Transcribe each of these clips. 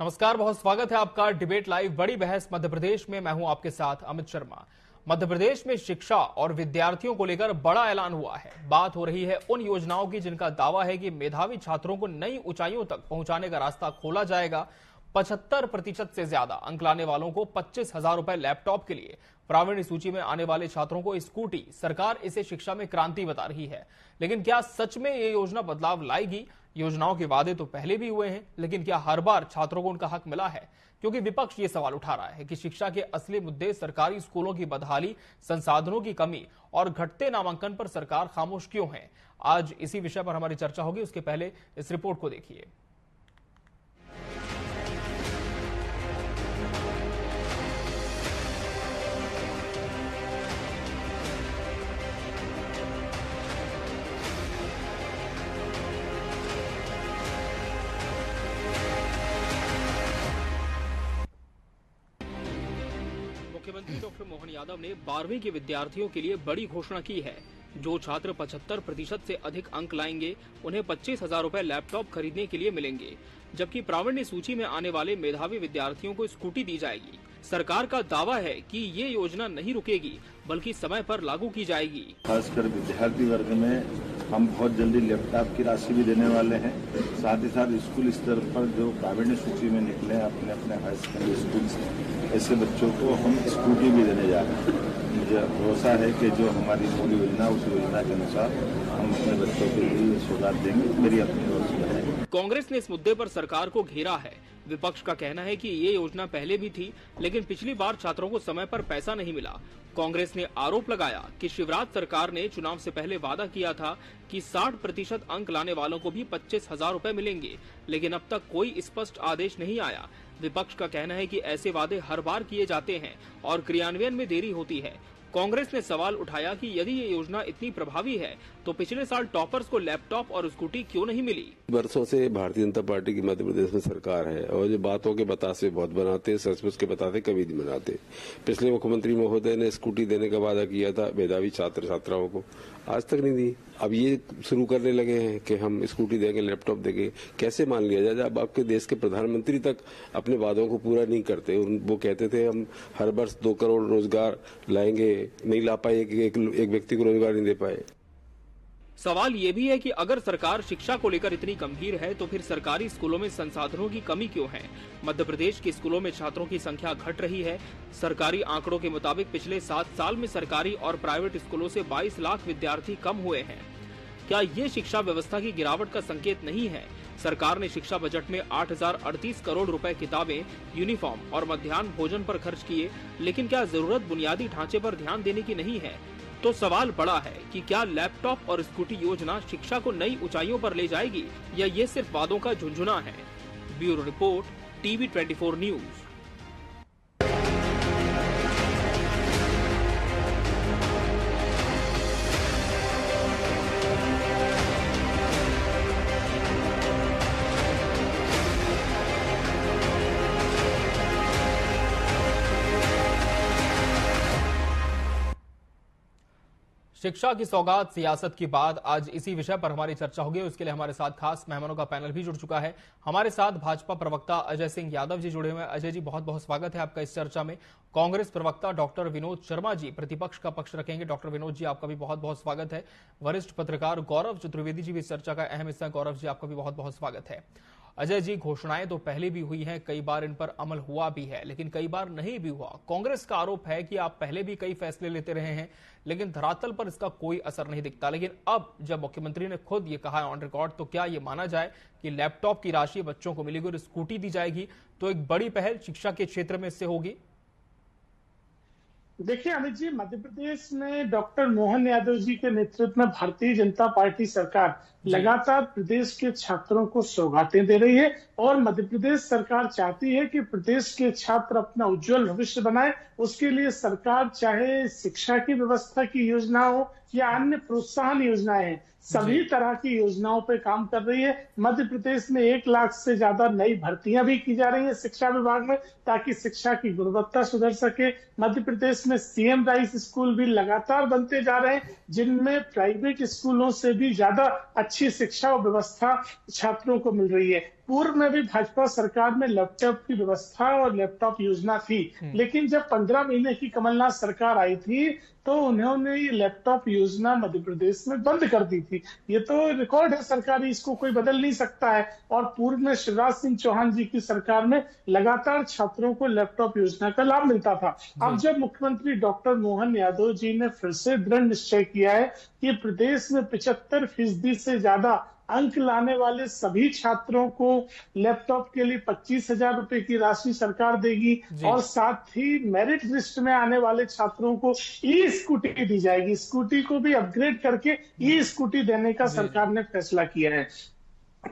नमस्कार, बहुत स्वागत है आपका डिबेट लाइव। बड़ी बहस मध्य प्रदेश में, मैं हूं आपके साथ अमित शर्मा। मध्य प्रदेश में शिक्षा और विद्यार्थियों को लेकर बड़ा ऐलान हुआ है। बात हो रही है उन योजनाओं की जिनका दावा है कि मेधावी छात्रों को नई ऊंचाइयों तक पहुंचाने का रास्ता खोला जाएगा। 75% से ज्यादा अंक लाने वालों को 25,000 रुपए लैपटॉप के लिए, प्रावीण्य सूची में आने वाले छात्रों को स्कूटी। सरकार इसे शिक्षा में क्रांति बता रही है, लेकिन क्या सच में ये योजना बदलाव लाएगी? योजनाओं के वादे तो पहले भी हुए हैं, लेकिन क्या हर बार छात्रों को उनका हक मिला है? क्योंकि विपक्ष ये सवाल उठा रहा है कि शिक्षा के असली मुद्दे सरकारी स्कूलों की बदहाली, संसाधनों की कमी और घटते नामांकन पर सरकार खामोश क्यों है। आज इसी विषय पर हमारी चर्चा होगी। उसके पहले इस रिपोर्ट को देखिए। मुख्यमंत्री डॉक्टर मोहन यादव ने 12वीं के विद्यार्थियों के लिए बड़ी घोषणा की है। जो छात्र 75% से अधिक अंक लाएंगे उन्हें 25,000 रुपए लैपटॉप खरीदने के लिए मिलेंगे, जबकि प्रावीण्य सूची में आने वाले मेधावी विद्यार्थियों को स्कूटी दी जाएगी। सरकार का दावा है कि ये योजना नहीं रुकेगी, बल्कि समय पर लागू की जाएगी। खासकर विद्यार्थी वर्ग में हम बहुत जल्दी लैपटॉप की राशि भी देने वाले हैं। साथ ही साथ स्कूल स्तर पर जो प्रावीण्य सूची में निकले अपने अपने हाई सेकेंडरी स्कूल से, ऐसे बच्चों को हम स्कूटी भी देने जा रहे हैं। मुझे भरोसा है कि जो हमारी मूल योजना, उस योजना के अनुसार हम अपने बच्चों के लिए सौगात देंगे। मेरी अपनी ओर से है। कांग्रेस ने इस मुद्दे पर सरकार को घेरा है। विपक्ष का कहना है कि ये योजना पहले भी थी, लेकिन पिछली बार छात्रों को समय पर पैसा नहीं मिला। कांग्रेस ने आरोप लगाया कि शिवराज सरकार ने चुनाव से पहले वादा किया था कि 60% अंक लाने वालों को भी 25,000 रुपए मिलेंगे, लेकिन अब तक कोई स्पष्ट आदेश नहीं आया। विपक्ष का कहना है कि ऐसे वादे हर बार किए जाते हैं और क्रियान्वयन में देरी होती है। कांग्रेस ने सवाल उठाया कि यदि ये योजना इतनी प्रभावी है तो पिछले साल टॉपर्स को लैपटॉप और स्कूटी क्यों नहीं मिली। बरसों से भारतीय जनता पार्टी की मध्य प्रदेश में सरकार है और जो बातों के बतासे बहुत बनाते, सच के बताते कभी नहीं बनाते। पिछले मुख्यमंत्री महोदय ने स्कूटी देने का वादा किया था मेधावी छात्र छात्राओं को, आज तक नहीं दी। अब ये शुरू करने लगे हैं कि हम स्कूटी देंगे, लैपटॉप देंगे। कैसे मान लिया जाए जब आपके देश के प्रधानमंत्री तक अपने वादों को पूरा नहीं करते। वो कहते थे हम हर वर्ष 2 करोड़ रोजगार लाएंगे, नहीं ला पाए, एक व्यक्ति को रोजगार नहीं दे पाए। सवाल ये भी है कि अगर सरकार शिक्षा को लेकर इतनी गंभीर है तो फिर सरकारी स्कूलों में संसाधनों की कमी क्यों है? मध्य प्रदेश के स्कूलों में छात्रों की संख्या घट रही है। सरकारी आंकड़ों के मुताबिक पिछले 7 साल में सरकारी और प्राइवेट स्कूलों से 22 लाख विद्यार्थी कम हुए हैं। क्या ये शिक्षा व्यवस्था की गिरावट का संकेत नहीं है? सरकार ने शिक्षा बजट में 8,038 करोड़ रुपए किताबें, यूनिफॉर्म और मध्याह्न भोजन पर खर्च किए, लेकिन क्या जरूरत बुनियादी ढांचे पर ध्यान देने की नहीं है? तो सवाल बड़ा है कि क्या लैपटॉप और स्कूटी योजना शिक्षा को नई ऊंचाइयों पर ले जाएगी या ये सिर्फ वादों का झुंझुना है। Bureau report, TV 24 news. शिक्षा की सौगात, सियासत की बात, आज इसी विषय पर हमारी चर्चा होगी। उसके लिए हमारे साथ खास मेहमानों का पैनल भी जुड़ चुका है। हमारे साथ भाजपा प्रवक्ता अजय सिंह यादव जी जुड़े हुए हैं। अजय जी, बहुत बहुत स्वागत है आपका इस चर्चा में। कांग्रेस प्रवक्ता डॉक्टर विनोद शर्मा जी प्रतिपक्ष का पक्ष रखेंगे। डॉक्टर विनोद जी, आपका भी बहुत बहुत स्वागत है। वरिष्ठ पत्रकार गौरव चतुर्वेदी जी भी इस चर्चा का अहम हिस्सा। गौरव जी, आपका भी बहुत बहुत स्वागत है। अजय जी, घोषणाएं तो पहले भी हुई हैं, कई बार इन पर अमल हुआ भी है, लेकिन कई बार नहीं भी हुआ। कांग्रेस का आरोप है कि आप पहले भी कई फैसले लेते रहे हैं, लेकिन धरातल पर इसका कोई असर नहीं दिखता। लेकिन अब जब मुख्यमंत्री ने खुद ये कहा है ऑन रिकॉर्ड, तो क्या ये माना जाए कि लैपटॉप की राशि बच्चों को मिलेगी और स्कूटी दी जाएगी, तो एक बड़ी पहल शिक्षा के क्षेत्र में इससे होगी? देखिए अमित जी, मध्य प्रदेश में डॉक्टर मोहन यादव जी के नेतृत्व में भारतीय जनता पार्टी सरकार लगातार प्रदेश के छात्रों को सौगातें दे रही है और मध्य प्रदेश सरकार चाहती है कि प्रदेश के छात्र अपना उज्जवल भविष्य बनाए। उसके लिए सरकार चाहे शिक्षा की व्यवस्था की योजना हो या अन्य प्रोत्साहन योजनाएं हैं, सभी तरह की योजनाओं पे काम कर रही है। मध्य प्रदेश में 1 लाख से ज्यादा नई भर्तियां भी की जा रही है शिक्षा विभाग में, ताकि शिक्षा की गुणवत्ता सुधर सके। मध्य प्रदेश में सीएम राइस स्कूल भी लगातार बनते जा रहे हैं, जिनमें प्राइवेट स्कूलों से भी ज्यादा अच्छी शिक्षा और व्यवस्था छात्रों को मिल रही है। पूर्व में भी भाजपा सरकार में लैपटॉप की व्यवस्था और लैपटॉप योजना थी, लेकिन जब 15 महीने की कमलनाथ सरकार आई थी तो उन्होंने ये लैपटॉप योजना मध्य प्रदेश में बंद कर दी थी। ये तो रिकॉर्ड है सरकारी, इसको कोई बदल नहीं सकता है। और पूर्व में शिवराज सिंह चौहान जी की सरकार में लगातार छात्रों को लैपटॉप योजना का लाभ मिलता था। अब जब मुख्यमंत्री डॉक्टर मोहन यादव जी ने फिर से दृढ़ निश्चय किया है कि प्रदेश में 75% से ज्यादा अंक लाने वाले सभी छात्रों को लैपटॉप के लिए 25,000 रुपए की राशि सरकार देगी और साथ ही मेरिट लिस्ट में आने वाले छात्रों को ई स्कूटी दी जाएगी। स्कूटी को भी अपग्रेड करके ई स्कूटी देने का सरकार ने फैसला किया है।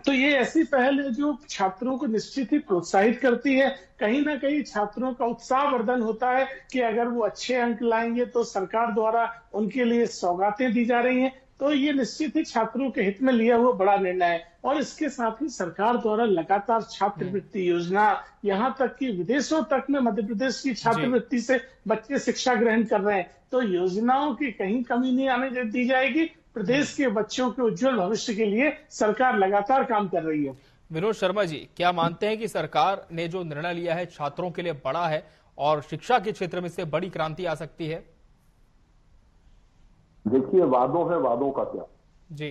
तो ये ऐसी पहल है जो छात्रों को निश्चित ही प्रोत्साहित करती है। कहीं ना कहीं छात्रों का उत्साहवर्धन होता है कि अगर वो अच्छे अंक लाएंगे तो सरकार द्वारा उनके लिए सौगातें दी जा रही हैं। तो ये निश्चित ही छात्रों के हित में लिया हुआ बड़ा निर्णय है। और इसके साथ ही सरकार द्वारा लगातार छात्रवृत्ति योजना, यहाँ तक कि विदेशों तक में मध्य प्रदेश की छात्रवृत्ति से बच्चे शिक्षा ग्रहण कर रहे हैं। तो योजनाओं की कहीं कमी नहीं आने दी जाएगी। प्रदेश के बच्चों के उज्जवल भविष्य के लिए सरकार लगातार काम कर रही है। विनोद शर्मा जी, क्या मानते हैं कि सरकार ने जो निर्णय लिया है छात्रों के लिए बड़ा है और शिक्षा के क्षेत्र में इससे बड़ी क्रांति आ सकती है? देखिए, वादों है, वादों का क्या जी।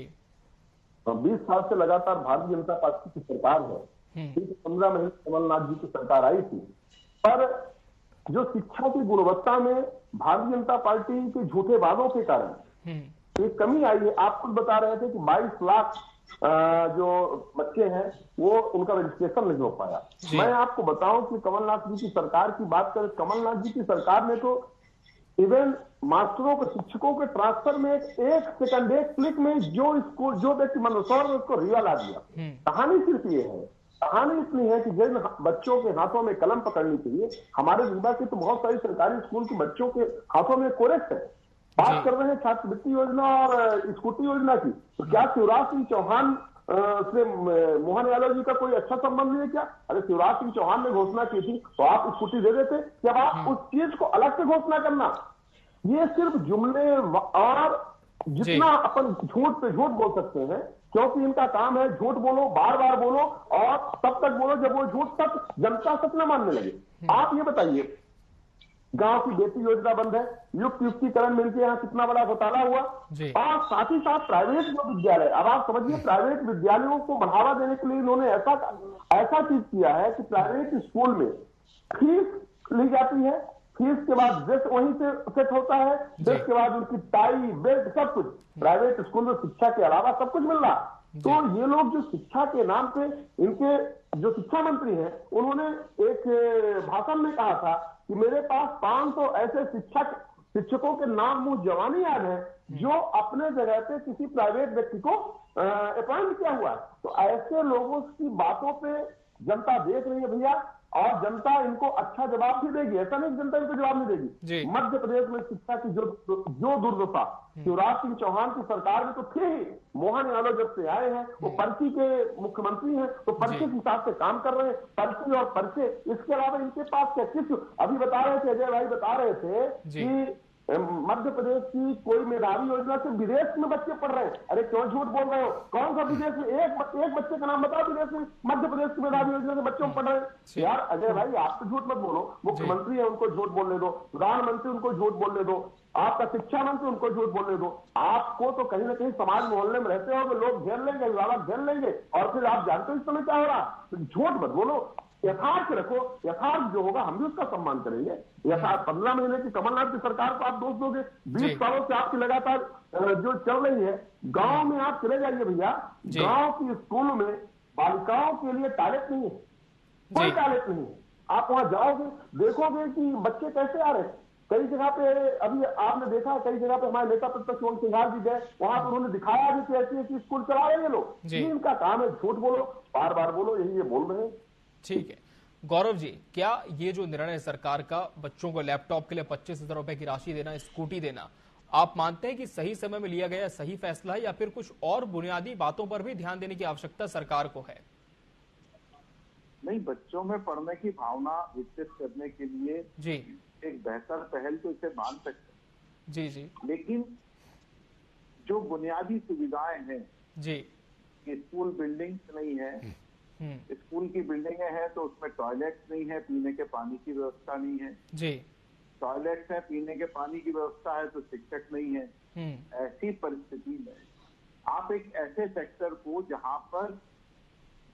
20 साल से लगातार भारतीय जनता पार्टी की सरकार है। 15 महीने कमलनाथ जी की सरकार आई थी, पर जो शिक्षा की गुणवत्ता में भारतीय जनता पार्टी के झूठे वादों के कारण एक कमी आई है। आप खुद बता रहे थे कि 22 लाख जो बच्चे हैं वो उनका रजिस्ट्रेशन नहीं हो पाया। मैं आपको बताऊं कि कमलनाथ जी की सरकार की बात करें, कमलनाथ जी की सरकार ने तो इवन मास्टरों को, शिक्षकों के ट्रांसफर में एक सेकंड, एक क्लिक में जो व्यक्ति मनोसौर में उसको रिया ला दिया। कहानी सिर्फ ये है, कहानी इसलिए है कि जिन बच्चों के हाथों में कलम पकड़नी चाहिए, हमारे रीवा के तो बहुत सारी सरकारी स्कूल के बच्चों के हाथों में कोरेक्ट है। बात कर रहे हैं छात्रवृत्ति योजना और स्कूटी योजना की, तो क्या शिवराज सिंह चौहान से मोहन यादव जी का कोई अच्छा संबंध नहीं है क्या? अरे शिवराज सिंह चौहान ने घोषणा की थी तो आप स्कूटी दे देते, जब आप उस चीज को अलग से घोषणा करना, ये सिर्फ जुमले और जितना अपन झूठ पे झूठ बोल सकते हैं, क्योंकि इनका काम है झूठ बोलो, बार बार बोलो और तब तक बोलो जब वो झूठ तक जनता सच न मानने लगे। आप ये बताइए, गांव की बेटी योजना बंद है, युक्तिकरण मिलकर यहाँ कितना बड़ा घोटाला हुआ, और साथ ही साथ प्राइवेट जो विद्यालय, अब आप समझिए प्राइवेट विद्यालयों को बढ़ावा देने के लिए इन्होंने ऐसा चीज किया है कि प्राइवेट स्कूल में फीस ली जाती है, फीस के बाद ड्रेस वहीं से सेट होता है, ड्रेस के बाद उनकी टाई, बेल्ट, सब कुछ प्राइवेट स्कूल में शिक्षा के अलावा सब कुछ मिल रहा। तो ये लोग जो शिक्षा के नाम पे, इनके जो शिक्षा मंत्री हैं, उन्होंने एक भाषण में कहा था कि मेरे पास 500 ऐसे शिक्षकों के नाम मुंह जवानी याद है जो अपने जगह पे किसी प्राइवेट व्यक्ति को अपॉइंट किया हुआ है। तो ऐसे लोगों की बातों पे जनता देख रही है भैया, और जनता इनको अच्छा जवाब भी देगी। ऐसा नहीं जनता इनको जवाब नहीं देगी। मध्य प्रदेश में शिक्षा की जो दुर्दशा शिवराज सिंह चौहान की सरकार में तो थे ही, मोहन यादव जब से आए हैं वो पर्ची के मुख्यमंत्री हैं, तो पर्ची के हिसाब से काम कर रहे हैं, पर्ची और पर्चे, इसके अलावा इनके पास क्या किस, अभी बता रहे थे, अजय भाई बता रहे थे कि मध्य प्रदेश की कोई मेधावी योजना से विदेश में बच्चे पढ़ रहे हैं। अरे क्यों झूठ बोल रहे हो? कौन सा विदेश में? एक बच्चे का नाम बताओ विदेश में मध्य प्रदेश की मेधावी योजना से बच्चों पढ़ रहे हैं। यार अजय भाई, आप तो झूठ मत बोलो। मुख्यमंत्री है, उनको झूठ बोलने दो, प्रधानमंत्री उनको झूठ बोलने दो, आपका शिक्षा मंत्री उनको झूठ बोलने दो। आपको तो कहीं ना कहीं समाज मोहल्ले में रहते हो, लोग घेर लेंगे, अभिभावक घेर लेंगे, और फिर आप जानते हो इस समय क्या हो रहा। तो झूठ मत बोलो, यथार्थ रखो। यथार्थ जो होगा हम भी उसका सम्मान करेंगे। यथार्थ 15 महीने की कमलनाथ की सरकार को आप दोष दोगे? 20 सालों से आपकी लगातार जो चल रही है, गांव में आप चले जाइए भैया, गांव की स्कूलों में बालिकाओं के लिए टॉयलेट नहीं है, कोई टॉयलेट नहीं है। आप वहां जाओगे, देखोगे कि बच्चे कैसे आ रहे हैं। कई जगह पे अभी आपने देखा, कई जगह पे हमारे नेता प्रतिपक्ष सिंघार भी गए, वहां पर उन्होंने दिखाया भी कि ऐसी स्कूल चला रहे हैं लोग। इनका काम है झूठ बोलो, बार बार बोलो, यही ये बोल रहे हैं। ठीक है गौरव जी, क्या ये जो निर्णय सरकार का बच्चों को लैपटॉप के लिए 25,000 रुपए की राशि देना, स्कूटी देना, आप मानते हैं कि सही समय में लिया गया सही फैसला है, या फिर कुछ और बुनियादी बातों पर भी ध्यान देने की आवश्यकता सरकार को है? नहीं, बच्चों में पढ़ने की भावना विकसित करने के लिए जी एक बेहतर पहल तो इसे मान सकते जी जी, लेकिन जो बुनियादी सुविधाएं हैं जी, स्कूल बिल्डिंग्स नहीं है, स्कूल की बिल्डिंगें हैं तो उसमें टॉयलेट्स नहीं है, पीने के पानी की व्यवस्था नहीं है जी। टॉयलेट्स है, पीने के पानी की व्यवस्था है तो शिक्षक नहीं है। ऐसी परिस्थिति में आप एक ऐसे सेक्टर को जहां पर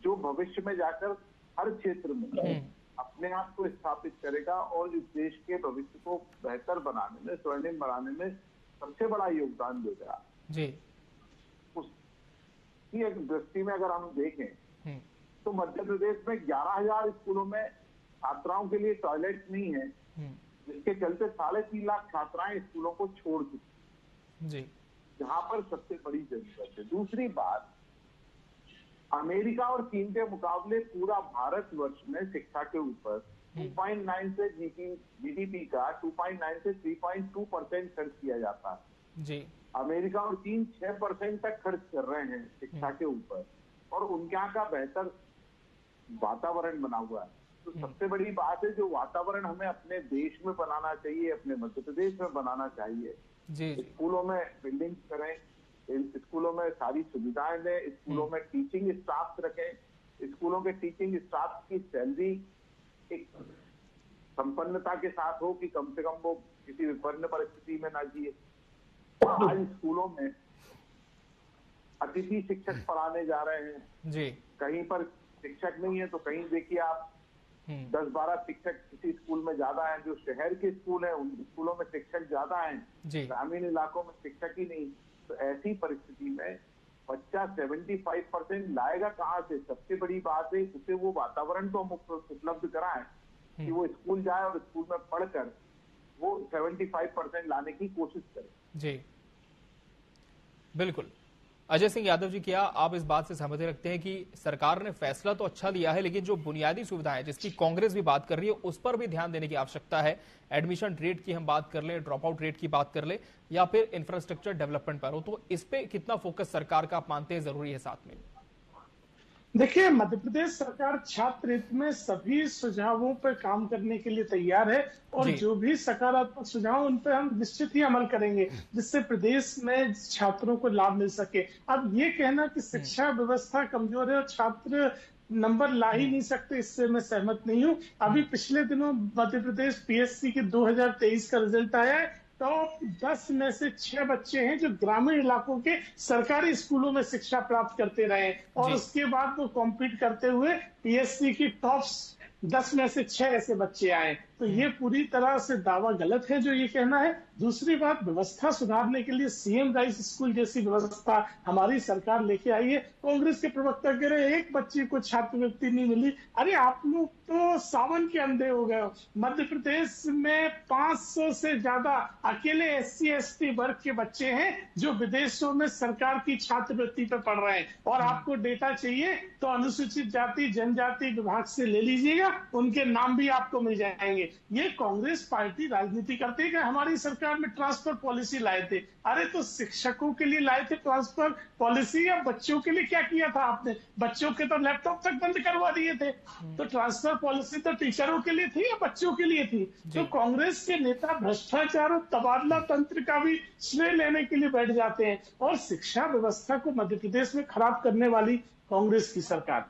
जो भविष्य में जाकर हर क्षेत्र में अपने आप को स्थापित करेगा और इस देश के भविष्य को बेहतर बनाने में, स्वर्णिम बनाने में सबसे बड़ा योगदान देगा जी। उसकी एक दृष्टि में अगर हम देखें तो मध्य प्रदेश में 11,000 स्कूलों में छात्राओं के लिए टॉयलेट नहीं है, जिसके चलते 3.5 लाख छात्राएं स्कूलों को छोड़ चुकी जी, जहां पर सबसे बड़ी जरूरत है। दूसरी बात, अमेरिका और चीन के मुकाबले पूरा भारतवर्ष में शिक्षा के ऊपर 2.9 से जीडीपी का 2.9 से 3.2% खर्च किया जाता है जी। अमेरिका और चीन 6% तक खर्च कर रहे हैं शिक्षा के ऊपर, और उनके यहाँ का बेहतर वातावरण बना हुआ है। तो सबसे बड़ी बात है, जो वातावरण हमें अपने देश में बनाना चाहिए, अपने मध्य प्रदेश में बनाना चाहिए जी। स्कूलों में बिल्डिंग करें, स्कूलों में सारी सुविधाएं दें, स्कूलों में टीचिंग स्टाफ रखें, स्कूलों के टीचिंग स्टाफ की सैलरी एक संपन्नता के साथ हो कि कम से कम वो किसी विपन्न परिस्थिति में ना जिए। आज स्कूलों में अतिथि शिक्षक पढ़ाने जा रहे हैं जी, कहीं पर शिक्षक नहीं है तो कहीं देखिए आप 10-12 शिक्षक किसी स्कूल में ज्यादा हैं। जो शहर के स्कूल हैं उन स्कूलों में शिक्षक ज्यादा हैं, ग्रामीण इलाकों में शिक्षक ही नहीं। तो ऐसी परिस्थिति में बच्चा 75% लाएगा कहाँ से? सबसे बड़ी बात है उसे वो वातावरण तो हम उपलब्ध कराएं कि वो स्कूल जाए और स्कूल में पढ़कर वो 75% लाने की कोशिश करे जी। बिल्कुल। अजय सिंह यादव जी, क्या आप इस बात से सहमति रखते हैं कि सरकार ने फैसला तो अच्छा लिया है, लेकिन जो बुनियादी सुविधाएं जिसकी कांग्रेस भी बात कर रही है उस पर भी ध्यान देने की आवश्यकता है? एडमिशन रेट की हम बात कर लें, ड्रॉप आउट रेट की बात कर लें, या फिर इंफ्रास्ट्रक्चर डेवलपमेंट पर हो, तो इस पे कितना फोकस सरकार का आप मानते हैं जरूरी है? साथ में देखिए, मध्य प्रदेश सरकार छात्र हित में सभी सुझावों पर काम करने के लिए तैयार है, और जो भी सकारात्मक सुझाव उन पर हम निश्चित ही अमल करेंगे, जिससे प्रदेश में छात्रों को लाभ मिल सके। अब ये कहना कि शिक्षा व्यवस्था कमजोर है और छात्र नंबर ला ही नहीं सकते, इससे मैं सहमत नहीं हूँ। अभी पिछले दिनों मध्य प्रदेश पीएससी के 2023 का रिजल्ट आया है। टॉप 10 में से 6 बच्चे हैं जो ग्रामीण इलाकों के सरकारी स्कूलों में शिक्षा प्राप्त करते रहे, और उसके बाद वो कॉम्पीट करते हुए पीएससी की टॉप 10 में से 6 ऐसे बच्चे आए। तो ये पूरी तरह से दावा गलत है जो ये कहना है। दूसरी बात, व्यवस्था सुधारने के लिए सीएम राइस स्कूल जैसी व्यवस्था हमारी सरकार लेके आई है। कांग्रेस के प्रवक्ता कह रहे एक बच्चे को छात्रवृत्ति नहीं मिली। अरे आप लोग तो सावन के अंधे हो गए हो। मध्य प्रदेश में 500 से ज्यादा अकेले SC/ST वर्ग के बच्चे हैं जो विदेशों में सरकार की छात्रवृत्ति पे पढ़ रहे हैं, और आपको डेटा चाहिए तो अनुसूचित जाति जनजाति विभाग से ले लीजिएगा, उनके नाम भी आपको मिल जाएंगे। ये कांग्रेस पार्टी राजनीति करती है कि हमारी सरकार में ट्रांसफर पॉलिसी लाए थे। अरे तो शिक्षकों के लिए लाए थे ट्रांसफर पॉलिसी, या बच्चों के लिए क्या किया था आपने? बच्चों के तो लैपटॉप तक बंद करवा दिए थे। तो ट्रांसफर पॉलिसी तो टीचरों के लिए थी या बच्चों के लिए थी? तो कांग्रेस के नेता भ्रष्टाचार और तबादला तंत्र का भी श्रेय लेने के लिए बैठ जाते हैं, और शिक्षा व्यवस्था को मध्य प्रदेश में खराब करने वाली कांग्रेस की सरकार।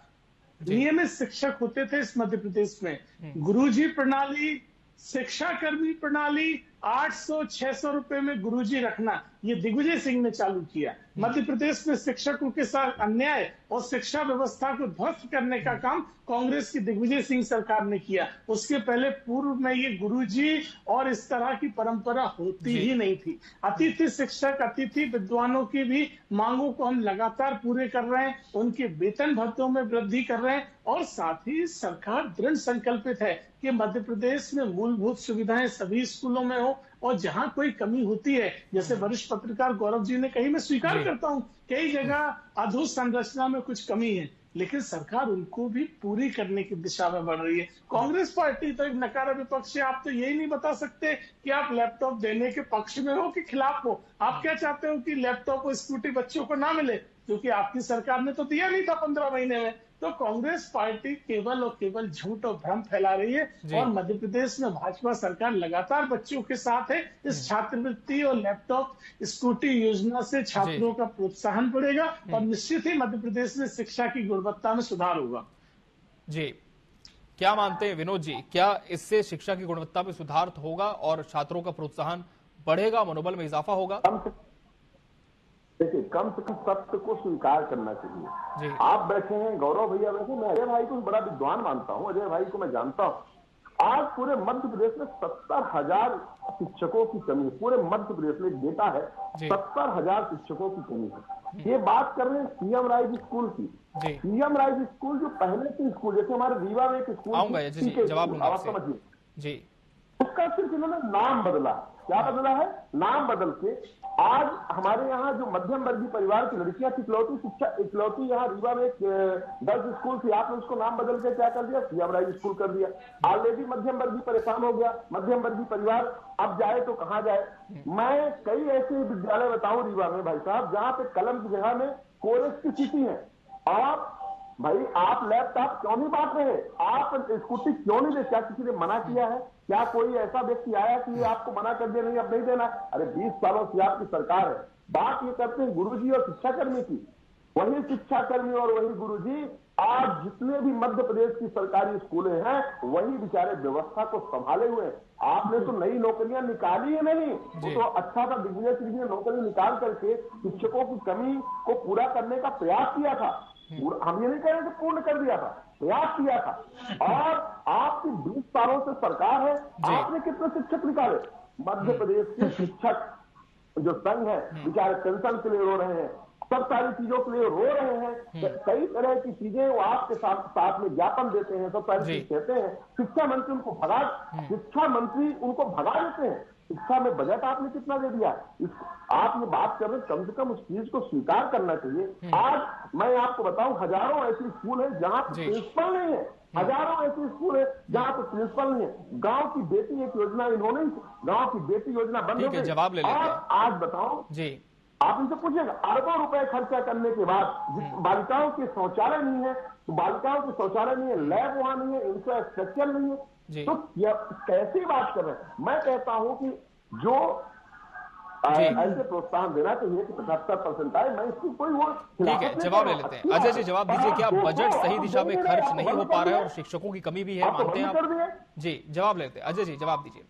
नियमित शिक्षक होते थे इस मध्य प्रदेश में, गुरुजी प्रणाली, शिक्षा कर्मी प्रणाली, 800-600 रुपए में गुरुजी रखना, ये दिग्विजय सिंह ने चालू किया। मध्य प्रदेश में शिक्षकों के साथ अन्याय और शिक्षा व्यवस्था को ध्वस्त करने का काम कांग्रेस की दिग्विजय सिंह सरकार ने किया। उसके पहले पूर्व में ये गुरुजी और इस तरह की परंपरा होती ही नहीं थी। अतिथि शिक्षक, अतिथि विद्वानों की भी मांगों को हम लगातार पूरे कर रहे हैं, उनके वेतन भत्तों में वृद्धि कर रहे हैं, और साथ ही सरकार दृढ़ संकल्पित है कि मध्य प्रदेश में मूलभूत सुविधाएं सभी स्कूलों में हो, और जहां कोई कमी होती है, जैसे वरिष्ठ पत्रकार गौरव जी ने कही, मैं स्वीकार करता हूं कई जगह अधोसंरचना में कुछ कमी है, लेकिन सरकार उनको भी पूरी करने की दिशा में बढ़ रही है। कांग्रेस पार्टी तो एक नकारा विपक्ष है। आप तो यही नहीं बता सकते कि आप लैपटॉप देने के पक्ष में हो कि खिलाफ हो। आप क्या चाहते हो कि लैपटॉप और स्कूटी बच्चों को ना मिले, क्योंकि आपकी सरकार ने तो दिया नहीं था 15 महीने में। तो कांग्रेस पार्टी केवल और केवल झूठ और भ्रम फैला रही है, और मध्य प्रदेश में भाजपा सरकार लगातार बच्चों के साथ है। इस छात्रवृत्ति और लैपटॉप स्कूटी योजना से छात्रों का प्रोत्साहन बढ़ेगा, और निश्चित ही मध्य प्रदेश में शिक्षा की गुणवत्ता में सुधार होगा। जी, क्या मानते हैं विनोद जी, क्या इससे शिक्षा की गुणवत्ता में सुधार होगा और छात्रों का प्रोत्साहन बढ़ेगा, मनोबल में इजाफा होगा? देखिए, कम से कम सत्य को स्वीकार करना चाहिए। आप बैठे हैं, गौरव भैया बैठे, मैं अजय भाई को बड़ा विद्वान मानता हूं, अजय भाई को मैं जानता हूं। आज पूरे मध्य प्रदेश में 70,000 शिक्षकों की कमी है। पूरे मध्य प्रदेश में डेटा है, 70,000 शिक्षकों की कमी है। ये बात कर रहे हैं सीएम राइज स्कूल की। सीएम राइज स्कूल जो पहले के स्कूल, जैसे हमारे रीवा में एक स्कूल, जवाब लूंगा आप समझिए जी, उसका सिर्फ इन्होंने नाम बदला। क्या बदला है? नाम बदल के आज हमारे यहाँ जो मध्यम वर्गीय परिवार की लड़कियां इकलौती शिक्षा, इकलौती यहाँ रीवा में एक गर्ल्स स्कूल थी, आपने उसको नाम बदल के क्या कर दिया? सीएम राइज स्कूल कर दिया। ऑलरेडी मध्यम वर्गीय परेशान हो गया, मध्यम वर्गीय परिवार अब जाए तो कहाँ जाए? मैं कई ऐसे विद्यालय बताऊं रीवा में भाई साहब, जहाँ पे कलम की जगह में कोरस की स्थिति है। और भाई आप लैपटॉप क्यों नहीं बांट रहे? आप स्कूटी क्यों नहीं दे? क्या किसी ने मना किया है? क्या कोई ऐसा व्यक्ति आया कि ये आपको मना कर दिया नहीं अब नहीं देना? अरे 20 सालों से आपकी सरकार है। बात ये करते हैं गुरुजी और शिक्षाकर्मी की। वही शिक्षाकर्मी और वही गुरुजी आज जितने भी मध्य प्रदेश की सरकारी स्कूलें हैं, वही बेचारे व्यवस्था को संभाले हुए हैं। आपने तो नई नौकरियां निकाली है नहीं, वो तो अच्छा सा बिजनेस की नौकरी निकाल करके शिक्षकों की कमी को पूरा करने का प्रयास किया था। हम ये नहीं कह रहे कि पूर्ण कर दिया था, प्रयास किया था। और आपकी 20 सालों से सरकार है, आपने कितने शिक्षक निकाले? मध्य प्रदेश के शिक्षक जो संघ है बेचारे पेंशन के लिए रो रहे हैं, सब सारी चीजों के लिए रो रहे हैं। कई तरह की चीजें वो आपके साथ में ज्ञापन देते हैं, सब सारी चीज कहते हैं। शिक्षा मंत्री उनको भगा देते हैं। शिक्षा में बजट आपने कितना दे दिया? आप ये बात कर रहे हैं, कम से कम उस चीज को स्वीकार करना चाहिए। आज मैं आपको बताऊं, हजारों ऐसी स्कूल है जहां प्रिंसिपल नहीं है, हजारों ऐसी स्कूल है जहां पर प्रिंसिपल नहीं है। गांव की बेटी एक योजना इन्होंने, गांव की बेटी योजना बंद हो गई। जवाब ले लेते हैं। आज बताओ जी, आप इनसे पूछिएगा, अरबों रुपए खर्चा करने के बाद बालिकाओं के शौचालय नहीं है, तो बालिकाओं के शौचालय नहीं है, लैब वहां नहीं है, इंफ्रास्ट्रक्चर नहीं है, तो कैसी बात कर रहे हैं? मैं कहता हूं कि जो ऐसे प्रोत्साहन देना चाहिए कि 75% आए, मैं इसकी कोई वो ठीक है, जवाब ले लेते हैं। अजय जी जवाब दीजिए, क्या बजट सही दिशा में खर्च नहीं हो पा रहा है और शिक्षकों की कमी भी है, मानते हैं आप? जी जवाब लेते हैं। अजय जी जवाब दीजिए।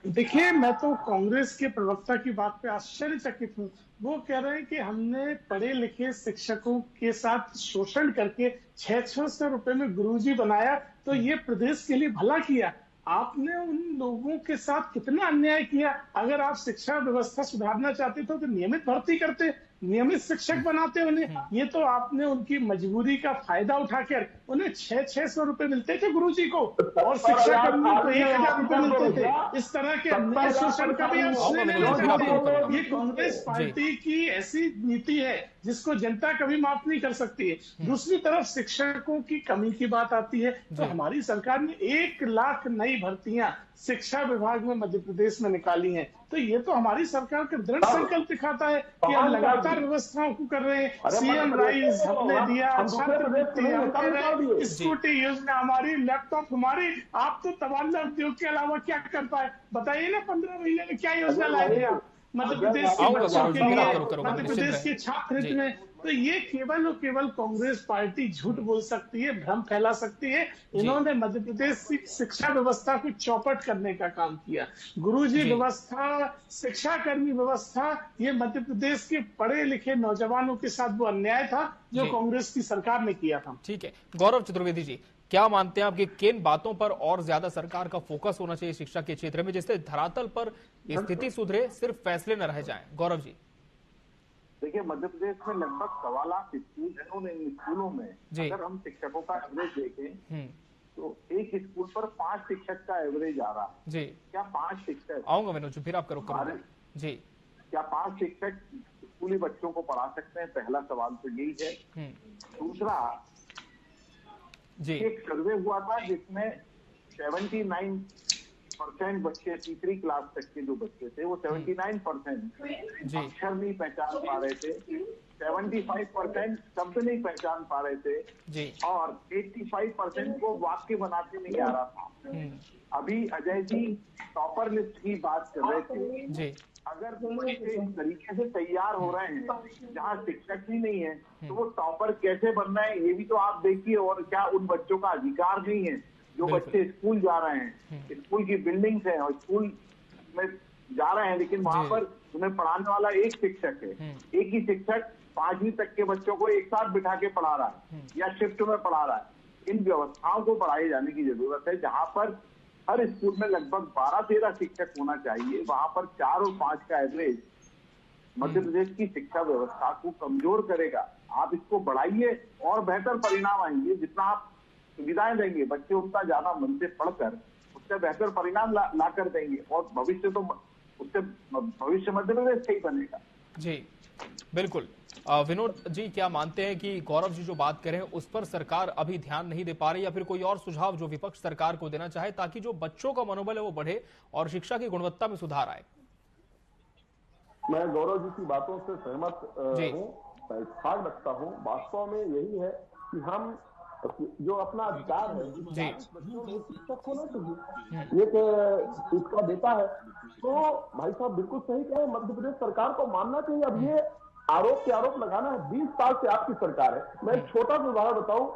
देखिए, मैं तो कांग्रेस के प्रवक्ता की बात पे आश्चर्यचकित हूँ। वो कह रहे हैं कि हमने पढ़े लिखे शिक्षकों के साथ शोषण करके 600 रुपए में गुरुजी बनाया, तो ये प्रदेश के लिए भला किया। आपने उन लोगों के साथ कितना अन्याय किया। अगर आप शिक्षा व्यवस्था सुधारना चाहते थे तो नियमित भर्ती करते, नियमित शिक्षक बनाते उन्हें। ये तो आपने उनकी मजबूरी का फायदा उठाकर उन्हें 600 रुपए मिलते थे गुरुजी को, और शिक्षा कर्मियों को 1000 रुपए मिलते थे। इस तरह के अन्याय शोषण का भी आप सुनने नहीं चाहते। ये कांग्रेस पार्टी की ऐसी नीति है जिसको जनता कभी माफ नहीं कर सकती है। दूसरी तरफ शिक्षकों की कमी की बात आती है, तो हमारी सरकार ने 1 लाख नई भर्तियां शिक्षा विभाग में मध्य प्रदेश में निकाली हैं। तो ये तो हमारी सरकार का दृढ़ संकल्प दिखाता है कि हम लगातार व्यवस्थाओं को कर रहे हैं। सीएम राइज हमने दिया, छात्रवृत्ति हम दे रहे हैं, स्कूटी योजना हमारी, लैपटॉप हमारी। आप तो तबादला उद्योग के अलावा क्या कर पाए? बताइए ना, 15 महीने में क्या योजना लाए थे आप मध्य प्रदेश के बच्चों के लिए, मध्य प्रदेश के छात्र हित में? तो ये केवल और केवल कांग्रेस पार्टी झूठ बोल सकती है, भ्रम फैला सकती है। इन्होंने मध्य प्रदेश की शिक्षा व्यवस्था को चौपट करने का काम किया। गुरुजी व्यवस्था, शिक्षाकर्मी व्यवस्था, ये मध्य प्रदेश के पढ़े लिखे नौजवानों के साथ वो अन्याय था जो कांग्रेस की सरकार ने किया था। ठीक है, गौरव चतुर्वेदी जी क्या मानते हैं आप कि किन बातों पर और ज्यादा सरकार का फोकस होना चाहिए शिक्षा के क्षेत्र में, जिससे धरातल पर स्थिति सुधरे, सिर्फ फैसले न रह जाएं? गौरव जी। देखिए, मध्य प्रदेश में लगभग 1.25 लाख स्कूल है, और इन स्कूलों में अगर हम शिक्षकों का एवरेज देखें तो एक स्कूल पर 5 शिक्षक का एवरेज आ रहा है जी। क्या 5 शिक्षक? आऊंगा विनोद जी, फिर आप करो जी। क्या 5 शिक्षक स्कूली बच्चों को पढ़ा सकते हैं? पहला सवाल तो यही है। दूसरा जी, एक सर्वे हुआ था जिसमें 79% बच्चे, तीसरी क्लास तक के जो बच्चे थे वो 79% अक्षर नहीं पहचान पा रहे थे, 75% शब्द नहीं पहचान पा रहे थे, और 85% को वाक्य बनाते नहीं आ रहा था। अभी अजय जी टॉपर लिस्ट की बात कर रहे थे जी। अगर वो बच्चे इस तरीके से तैयार हो रहे हैं जहाँ शिक्षक ही नहीं है तो वो टॉपर कैसे बन रहे हैं ये भी तो आप देखिए। और क्या उन बच्चों का अधिकार नहीं है जो बच्चे स्कूल जा रहे हैं, स्कूल की बिल्डिंग्स हैं और स्कूल में जा रहे हैं लेकिन वहां पर उन्हें पढ़ाने वाला एक शिक्षक है, एक ही शिक्षक 5वीं तक के बच्चों को एक साथ बिठा के पढ़ा रहा है या शिफ्ट में पढ़ा रहा है। इन व्यवस्थाओं को बढ़ाए जाने की जरूरत है। जहां पर हर स्कूल में लगभग 12-13 शिक्षक होना चाहिए, वहां पर 4 और 5 का एवरेज मध्य प्रदेश की शिक्षा व्यवस्था को कमजोर करेगा। आप इसको बढ़ाइए और बेहतर परिणाम आएंगे। जितना आप सुविधाएं देंगे बच्चे उतना ज्यादा मन से पढ़कर उससे बेहतर परिणाम ला कर देंगे और भविष्य तो उससे भविष्य मध्य प्रदेश से ही बनेगा। जी बिल्कुल। विनोद जी क्या मानते हैं कि गौरव जी जो बात करें उस पर सरकार अभी ध्यान नहीं दे पा रही या फिर कोई और सुझाव जो विपक्ष सरकार को देना चाहे ताकि जो बच्चों का मनोबल है वो बढ़े और शिक्षा की गुणवत्ता में सुधार आए? मैं गौरव जी की बातों से सहमत हूँ, इत्तेफाक रखता हूँ। वास्तव में यही है कि हम जो अपना अधिकार है बच्चों में शिक्षक होना चाहिए, ये इसका देता है। तो भाई साहब बिल्कुल सही कहे, मध्य प्रदेश सरकार को मानना चाहिए। अब ये आरोप पे आरोप लगाना है, 20 साल से आपकी सरकार है। मैं एक छोटा सा उदाहरण बताऊं,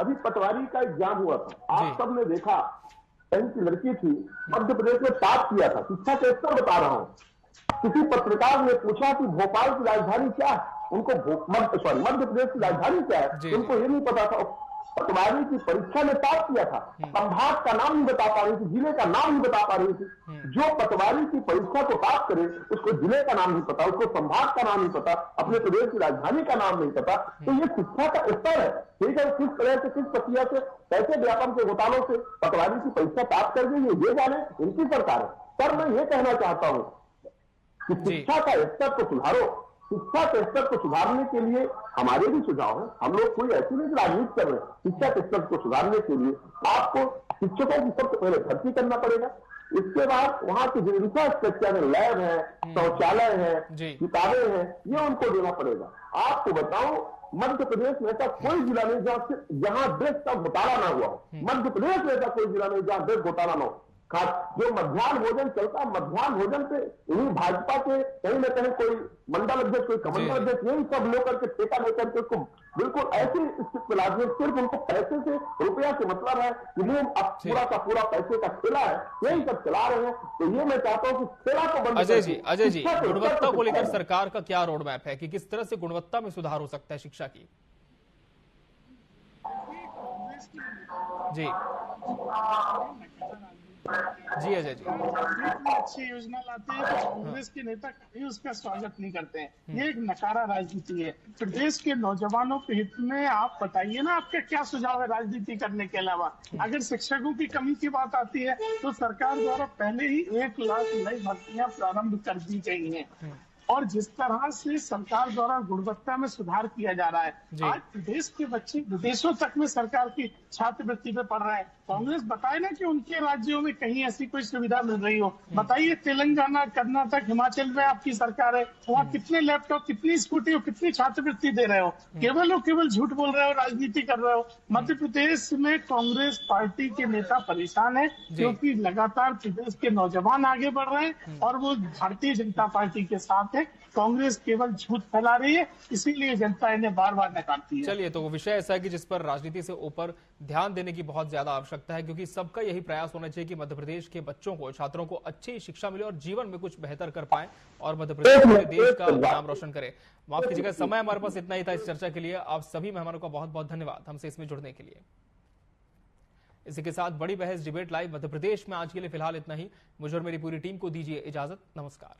अभी पटवारी का एग्जाम हुआ था, आप सबने देखा, 10वीं की लड़की थी, मध्य प्रदेश में टॉप किया था। शिक्षा के स्तर बता रहा हूँ। किसी पत्रकार ने पूछा कि भोपाल की राजधानी क्या है, उनको मध्य प्रदेश की राजधानी क्या है, उनको ये नहीं पता था। पटवारी की परीक्षा में टॉप किया था, संभाग का नाम नहीं बता पा रही थी, जिले का नाम नहीं बता पा रही थी। जो पटवारी की परीक्षा को टॉप करे उसको जिले का नाम नहीं पता, उसको संभाग का नाम नहीं पता, अपने प्रदेश की राजधानी का नाम नहीं पता। तो ये शिक्षा का स्तर है। ठीक है, किस तरह से किस प्रक्रिया से कैसे व्यापम के घोटालों से पटवारी की परीक्षा टॉप कर गई ये जाने, इनकी सरकार है। पर मैं ये कहना चाहता हूं कि शिक्षा का स्तर को सुधारो। शिक्षा के स्तर को सुधारने के लिए हमारे भी सुझाव है। हम लोग कोई ऐसी नहीं राजनीति कर रहे हैं। शिक्षा के स्तर को सुधारने के लिए आपको शिक्षकों की सबसे पहले भर्ती करना पड़ेगा। इसके बाद वहां के जो इंफ्रास्ट्रक्चर है, लैब है, शौचालय है, किताबें हैं, ये उनको देना पड़ेगा। आपको बताऊं मध्य प्रदेश में ऐसा कोई जिला नहीं जहां ड्रेस का घोटाला ना हुआ हो। मध्य प्रदेश में ऐसा कोई जिला नहीं जहां ड्रेस घोटाला ना हो। जो मध्याह्न भोजन चलता है, मध्याह्न भोजन पे यही भाजपा के कहीं न कहीं कोई मंडल अध्यक्ष, कोई कमंडल अध्यक्ष, यही सब लेकर के ठेका लेकर के उसको बिल्कुल ऐसी स्थिति में लादिए। सिर्फ उनको पैसे से, रुपया से मतलब है कि वो अब पूरा का पूरा पैसे का खेला है, यही सब चला रहे हैं। तो ये मैं चाहता हूँ कि खेला को बंद। अजय जी गुणवत्ता को लेकर सरकार का क्या रोड मैप है कि किस तरह से गुणवत्ता में सुधार हो सकता है शिक्षा की? जी अजय जी, अच्छी योजना लाते हैं तो कांग्रेस के नेता कभी उसका स्वागत नहीं करते हैं। ये एक नकारा राजनीति है। प्रदेश के नौजवानों के हित में आप बताइए ना, आपका क्या सुझाव है राजनीति करने के अलावा? अगर शिक्षकों की कमी की बात आती है तो सरकार द्वारा पहले ही 1 लाख नई भर्तियां प्रारंभ कर दी गई हैं और जिस तरह से सरकार द्वारा गुणवत्ता में सुधार किया जा रहा है, आज प्रदेश के बच्चे विदेशों तक में सरकार की छात्रवृत्ति पे पढ़ रहे हैं। कांग्रेस बताए ना कि उनके राज्यों में कहीं ऐसी कोई सुविधा मिल रही हो। बताइए तेलंगाना, कर्नाटक, हिमाचल में आपकी सरकार है, वहाँ कितने लैपटॉप, कितनी स्कूटी और कितनी छात्रवृत्ति दे रहे हो? केवल और केवल झूठ बोल रहे हो, राजनीति कर रहे हो। मध्य प्रदेश में कांग्रेस पार्टी के नेता परेशान है क्योंकि लगातार प्रदेश के नौजवान आगे बढ़ रहे हैं और वो भारतीय जनता पार्टी के साथ है। कांग्रेस केवल झूठ फैला रही है, इसीलिए जनता इन्हें बार बार नकारती है। चलिए, तो वो विषय ऐसा है कि जिस पर राजनीति से ऊपर ध्यान देने की बहुत ज्यादा आवश्यकता है, क्योंकि सबका यही प्रयास होना चाहिए कि मध्य प्रदेश के बच्चों को, छात्रों को अच्छी शिक्षा मिले और जीवन में कुछ बेहतर कर पाए और मध्य प्रदेश देश का नाम रोशन करे। माफ कीजिएगा, समय हमारे पास इतना ही था इस चर्चा के लिए। आप सभी मेहमानों का बहुत बहुत धन्यवाद हमसे इसमें जुड़ने के लिए। इसी के साथ बड़ी बहस डिबेट लाइव मध्य प्रदेश में आज के लिए फिलहाल इतना ही। मुझे और मेरी पूरी टीम को दीजिए इजाजत। नमस्कार।